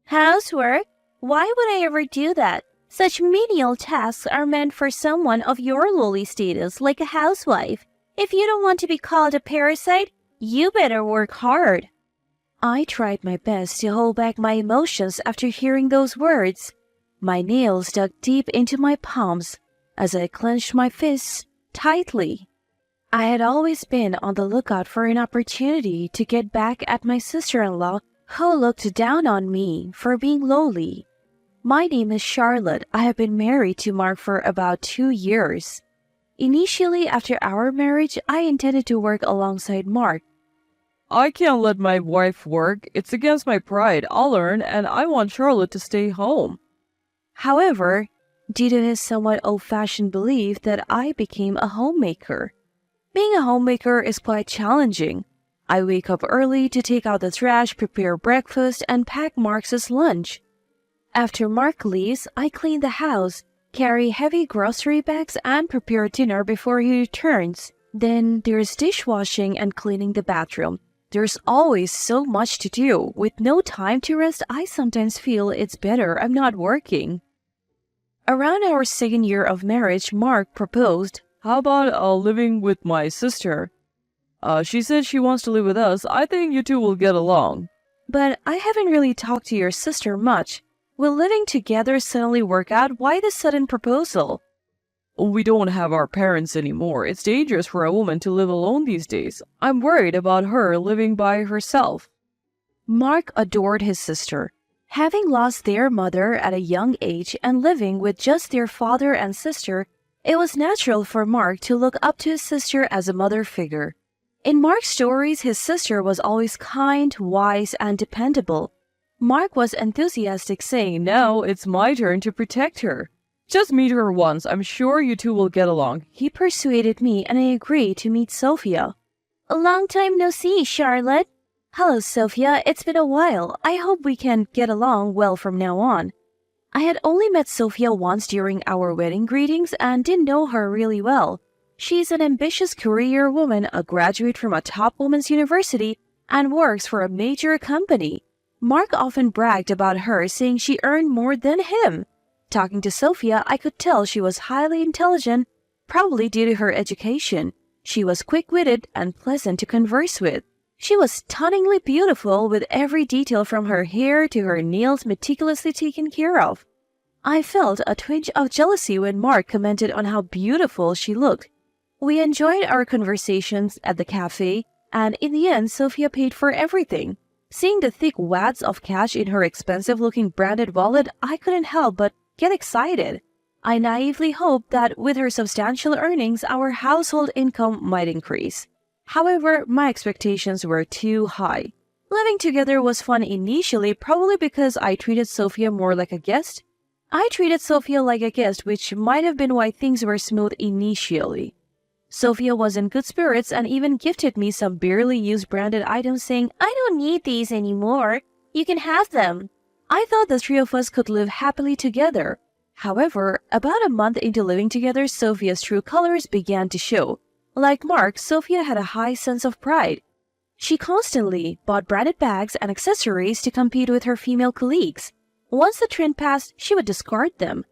Housework? Why would I ever do that? Such menial tasks are meant for someone of your lowly status, like a housewife. If you don't want to be called a parasite, you better work hard. I tried my best to hold back my emotions after hearing those words. My nails dug deep into my palms as I clenched my fists tightly. I had always been on the lookout for an opportunity to get back at my sister-in-law who looked down on me for being lowly. My name is Charlotte. I have been married to Mark for about 2 years. Initially, after our marriage, I intended to work alongside Mark. I can't let my wife work. It's against my pride. I'll earn, and I want Charlotte to stay home. However, due to his somewhat old-fashioned belief that I became a homemaker. Being a homemaker is quite challenging. I wake up early to take out the trash, prepare breakfast, and pack Mark's lunch. After Mark leaves, I clean the house, carry heavy grocery bags, and prepare dinner before he returns. Then there's dishwashing and cleaning the bathroom. There's always so much to do. With no time to rest, I sometimes feel it's better I'm not working. Around our second year of marriage, Mark proposed. How about living with my sister? She said she wants to live with us. I think you two will get along. But I haven't really talked to your sister much. Will living together suddenly work out? Why this sudden proposal? We don't have our parents anymore. It's dangerous for a woman to live alone these days. I'm worried about her living by herself. Mark adored his sister. Having lost their mother at a young age and living with just their father and sister, it was natural for Mark to look up to his sister as a mother figure. In Mark's stories, his sister was always kind, wise, and dependable. Mark was enthusiastic, saying, "Now it's my turn to protect her. Just meet her once. I'm sure you two will get along." He persuaded me and I agreed to meet Sophia. A long time no see, Charlotte. Hello, Sophia. It's been a while. I hope we can get along well from now on. I had only met Sophia once during our wedding greetings and didn't know her really well. She's an ambitious career woman, a graduate from a top women's university, and works for a major company. Mark often bragged about her, saying she earned more than him. Talking to Sophia, I could tell she was highly intelligent, probably due to her education. She was quick-witted and pleasant to converse with. She was stunningly beautiful, with every detail from her hair to her nails meticulously taken care of. I felt a twinge of jealousy when Mark commented on how beautiful she looked. We enjoyed our conversations at the cafe, and in the end, Sophia paid for everything. Seeing the thick wads of cash in her expensive-looking branded wallet, I couldn't help but get excited. I naively hoped that with her substantial earnings, our household income might increase. However, my expectations were too high. Living together was fun initially, probably because I treated Sophia more like a guest. I treated Sophia like a guest, which might have been why things were smooth initially. Sophia was in good spirits and even gifted me some barely used branded items, saying, "I don't need these anymore. You can have them." I thought the three of us could live happily together. However, about a month into living together, Sophia's true colors began to show. Like Mark, Sophia had a high sense of pride. She constantly bought branded bags and accessories to compete with her female colleagues. Once the trend passed, she would discard them.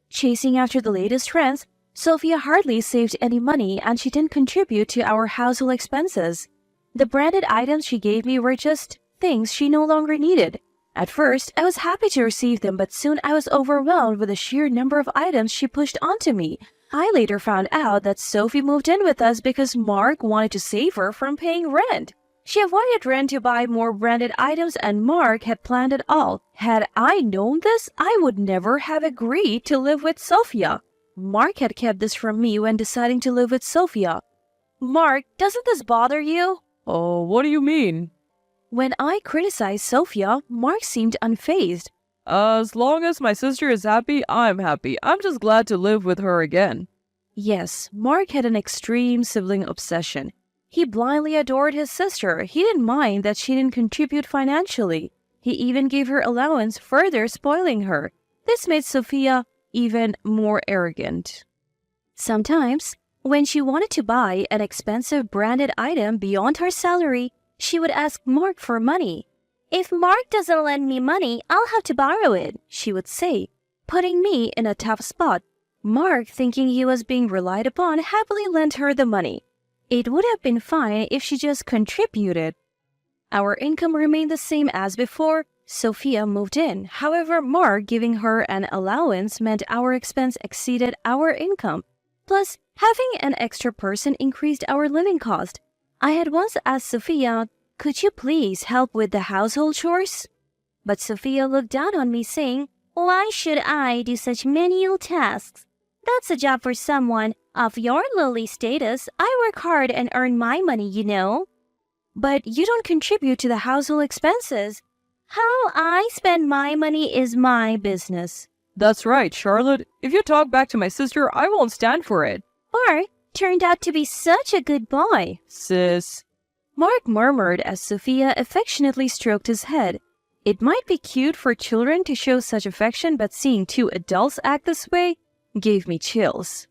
Chasing after the latest trends, Sophia hardly saved any money and she didn't contribute to our household expenses. The branded items she gave me were just things she no longer needed. At first, I was happy to receive them, but soon I was overwhelmed with the sheer number of items she pushed onto me. I later found out that Sophie moved in with us because Mark wanted to save her from paying rent. She avoided rent to buy more branded items, and Mark had planned it all. Had I known this, I would never have agreed to live with Sophia. Mark had kept this from me when deciding to live with Sophia. Mark, doesn't this bother you? Oh, what do you mean? When I criticized Sophia, Mark seemed unfazed. As long as my sister is happy, I'm happy. I'm just glad to live with her again. Yes, Mark had an extreme sibling obsession. He blindly adored his sister. He didn't mind that she didn't contribute financially. He even gave her allowance, further spoiling her. This made Sophia even more arrogant. Sometimes, when she wanted to buy an expensive branded item beyond her salary, she would ask Mark for money. If Mark doesn't lend me money, I'll have to borrow it, she would say, putting me in a tough spot. Mark, thinking he was being relied upon, happily lent her the money. It would have been fine if she just contributed. Our income remained the same as before. Sophia moved in. However, Mark giving her an allowance meant our expense exceeded our income. Plus, having an extra person increased our living cost. I had once asked Sophia, "Could you please help with the household chores?" But Sophia looked down on me, saying, "Why should I do such menial tasks? That's a job for someone of your lowly status. I work hard and earn my money, you know." "But you don't contribute to the household expenses." "How I spend my money is my business." That's right, Charlotte. If you talk back to my sister, I won't stand for it. Mark turned out to be such a good boy. Sis. Mark murmured as Sophia affectionately stroked his head. It might be cute for children to show such affection, but seeing two adults act this way gave me chills.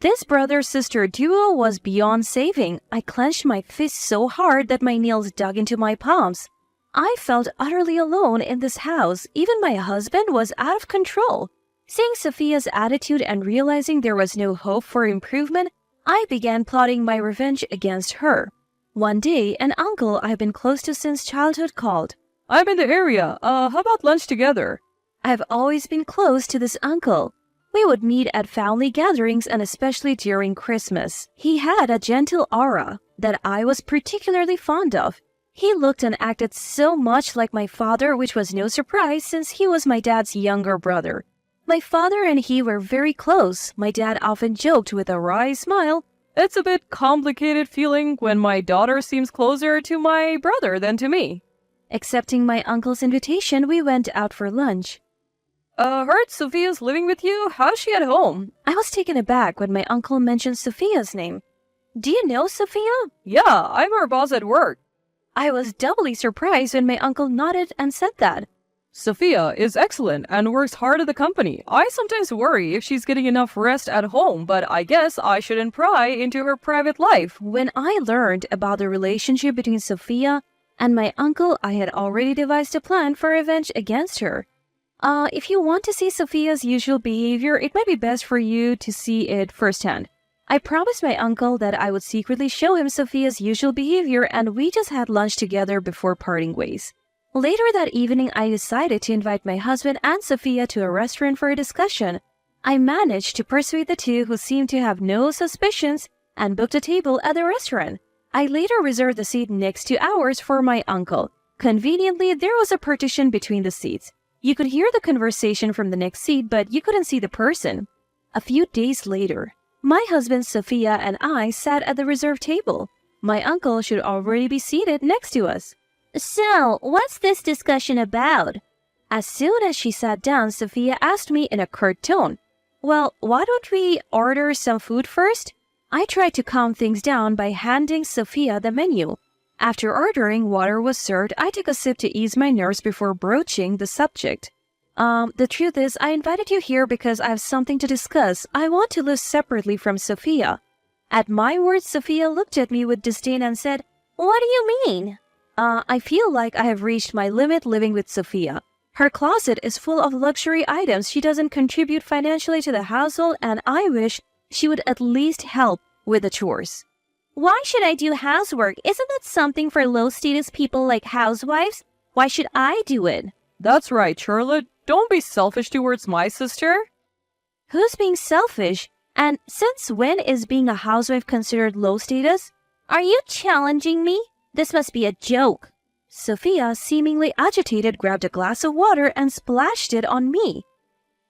This brother-sister duo was beyond saving. I clenched my fist so hard that my nails dug into my palms. I felt utterly alone in this house. Even my husband was out of control. Seeing Sophia's attitude and realizing there was no hope for improvement, I began plotting my revenge against her. One day, an uncle I've been close to since childhood called. I'm in the area. How about lunch together? I've always been close to this uncle. We would meet at family gatherings and especially during Christmas. He had a gentle aura that I was particularly fond of. He looked and acted so much like my father, which was no surprise since he was my dad's younger brother. My father and he were very close. My dad often joked with a wry smile, "It's a bit complicated feeling when my daughter seems closer to my brother than to me." Accepting my uncle's invitation, we went out for lunch. Heard Sophia's living with you? How's she at home? I was taken aback when my uncle mentioned Sophia's name. "Do you know Sophia?" Yeah, I'm her boss at work. I was doubly surprised when my uncle nodded and said that. Sophia is excellent and works hard at the company. I sometimes worry if she's getting enough rest at home, but I guess I shouldn't pry into her private life. When I learned about the relationship between Sophia and my uncle, I had already devised a plan for revenge against her. If you want to see Sophia's usual behavior, it might be best for you to see it firsthand. I promised my uncle that I would secretly show him Sophia's usual behavior, and we just had lunch together before parting ways. Later that evening, I decided to invite my husband and Sophia to a restaurant for a discussion. I managed to persuade the two, who seemed to have no suspicions, and booked a table at the restaurant. I later reserved the seat next to ours for my uncle. Conveniently, there was a partition between the seats. You could hear the conversation from the next seat, but you couldn't see the person. A few days later, my husband, Sophia, and I sat at the reserved table. My uncle should already be seated next to us. "So, what's this discussion about?" As soon as she sat down, Sophia asked me in a curt tone, "Well, why don't we order some food first?" I tried to calm things down by handing Sophia the menu. After ordering, water was served. I took a sip to ease my nerves before broaching the subject. The truth is, I invited you here because I have something to discuss. I want to live separately from Sophia." At my words, Sophia looked at me with disdain and said, "What do you mean?" I feel like I have reached my limit living with Sophia. Her closet is full of luxury items. She doesn't contribute financially to the household, and I wish she would at least help with the chores. "Why should I do housework? Isn't that something for low-status people like housewives? Why should I do it?" That's right, Charlotte. Don't be selfish towards my sister. Who's being selfish? And since when is being a housewife considered low status? Are you challenging me? This must be a joke. Sophia, seemingly agitated, grabbed a glass of water and splashed it on me.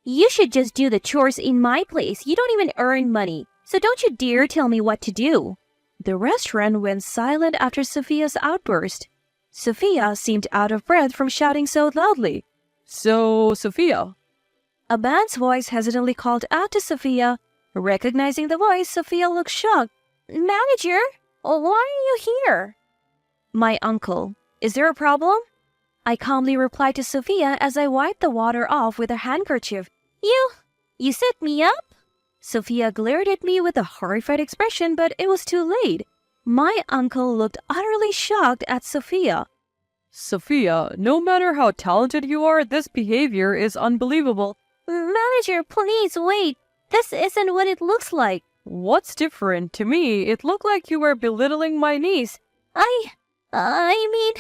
"You should just do the chores in my place. You don't even earn money. So don't you dare tell me what to do." The restaurant went silent after Sophia's outburst. Sophia seemed out of breath from shouting so loudly. So, Sophia. A man's voice hesitantly called out to Sophia. Recognizing the voice, Sophia looked shocked. "Manager, why are you here?" "My uncle. Is there a problem?" I calmly replied to Sophia as I wiped the water off with a handkerchief. You set me up?" Sophia glared at me with a horrified expression, but it was too late. My uncle looked utterly shocked at Sophia. Sophia, no matter how talented you are, this behavior is unbelievable. Manager, please wait. This isn't what it looks like. What's different? To me, it looked like you were belittling my niece. I mean...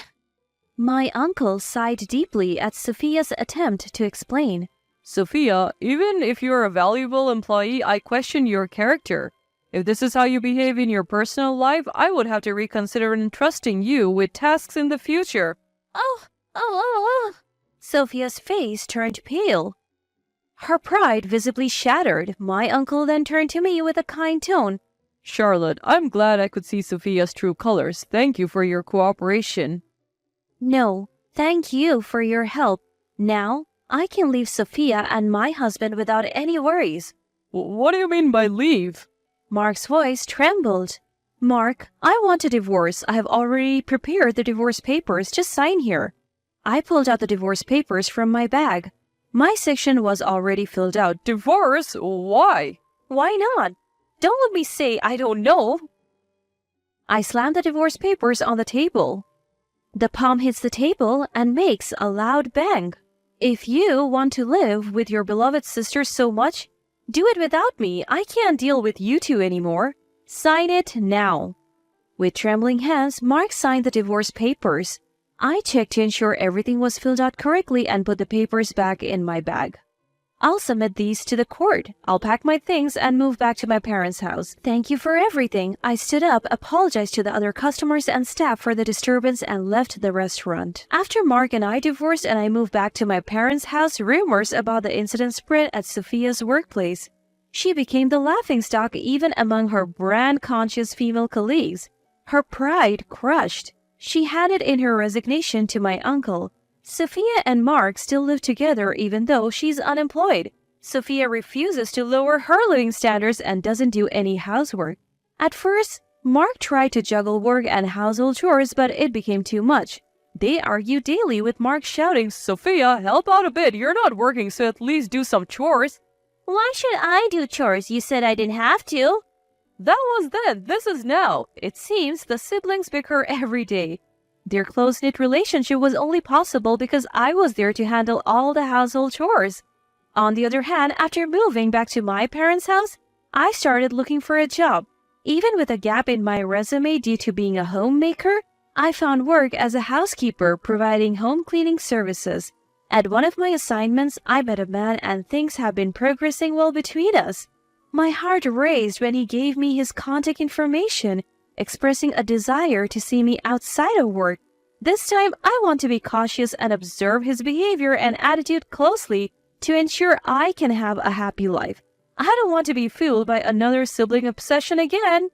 My uncle sighed deeply at Sophia's attempt to explain. Sophia, even if you're a valuable employee, I question your character. If this is how you behave in your personal life, I would have to reconsider entrusting you with tasks in the future. Oh. Sophia's face turned pale. Her pride visibly shattered. My uncle then turned to me with a kind tone. Charlotte, I'm glad I could see Sophia's true colors. Thank you for your cooperation. No, thank you for your help. Now, I can leave Sophia and my husband without any worries. What do you mean by leave? Mark's voice trembled. Mark, I want a divorce. I have already prepared the divorce papers. Just sign here. I pulled out the divorce papers from my bag. My section was already filled out. Divorce? Why? Why not? Don't let me say I don't know. I slammed the divorce papers on the table. The palm hits the table and makes a loud bang. If you want to live with your beloved sister so much, do it without me. I can't deal with you two anymore. Sign it now. With trembling hands, Mark signed the divorce papers. I checked to ensure everything was filled out correctly and put the papers back in my bag. I'll submit these to the court. I'll pack my things and move back to my parents' house. Thank you for everything. I stood up, apologized to the other customers and staff for the disturbance, and left the restaurant. After Mark and I divorced and I moved back to my parents' house, rumors about the incident spread at Sophia's workplace. She became the laughingstock even among her brand-conscious female colleagues. Her pride crushed. She handed in her resignation to my uncle. Sophia and Mark still live together even though she's unemployed. Sophia refuses to lower her living standards and doesn't do any housework. At first, Mark tried to juggle work and household chores, but it became too much. They argue daily, with Mark shouting, Sophia, help out a bit. You're not working, so at least do some chores. Why should I do chores? You said I didn't have to. That was then. This is now. It seems the siblings bicker every day. Their close-knit relationship was only possible because I was there to handle all the household chores. On the other hand, after moving back to my parents' house, I started looking for a job. Even with a gap in my resume due to being a homemaker, I found work as a housekeeper providing home cleaning services. At one of my assignments, I met a man and things have been progressing well between us. My heart raced when he gave me his contact information, expressing a desire to see me outside of work. This time, I want to be cautious and observe his behavior and attitude closely to ensure I can have a happy life. I don't want to be fooled by another sibling obsession again.